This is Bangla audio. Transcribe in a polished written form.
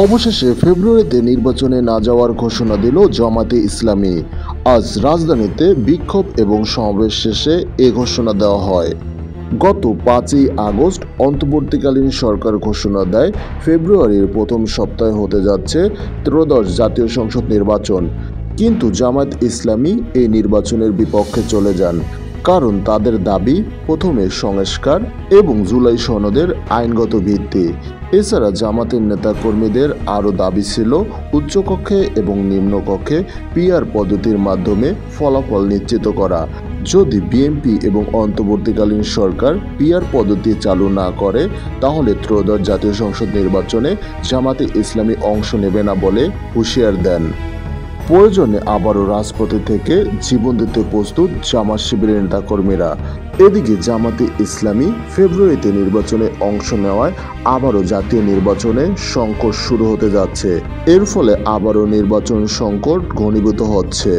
অবশেষে ফেব্রুয়ারিতে নির্বাচনে না যাওয়ার ঘোষণা দিল জামাতে ইসলামী। আজ রাজধানীতে বিক্ষোভ এবং সমাবেশ শেষে এ ঘোষণা দেওয়া হয়। গত 5ই আগস্ট অন্তর্বর্তীকালীন সরকার ঘোষণা দেয় ফেব্রুয়ারির প্রথম সপ্তাহে হতে যাচ্ছে ত্রয়োদশ জাতীয় সংসদ নির্বাচন। কিন্তু জামায়াত ইসলামী এই নির্বাচনের বিপক্ষে চলে যান, কারণ তাদের দাবি প্রথমে সংস্কার এবং জুলাই সনদের আইনগত ভিত্তি। এছাড়া জামাতের নেতাকর্মীদের আরও দাবি ছিল উচ্চকক্ষে এবং নিম্নকক্ষে পিআর পদ্ধতির মাধ্যমে ফলাফল নিশ্চিত করা। যদি বিএনপি এবং অন্তর্বর্তীকালীন সরকার পিআর পদ্ধতি চালু না করে, তাহলে ত্রয়োদশ জাতীয় সংসদ নির্বাচনে জামাতে ইসলামী অংশ নেবে না বলে হুঁশিয়ার দেন। প্রয়োজনে আবারও রাজপথে থেকে জীবন দিতে প্রস্তুত জামাত শিবিরের নেতাকর্মীরা। এদিকে জামাতে ইসলামী ফেব্রুয়ারিতে নির্বাচনে অংশ নেওয়ায় আবারও জাতীয় নির্বাচনে সংকট শুরু হতে যাচ্ছে। এর ফলে আবারও নির্বাচন সংকট ঘনীভূত হচ্ছে।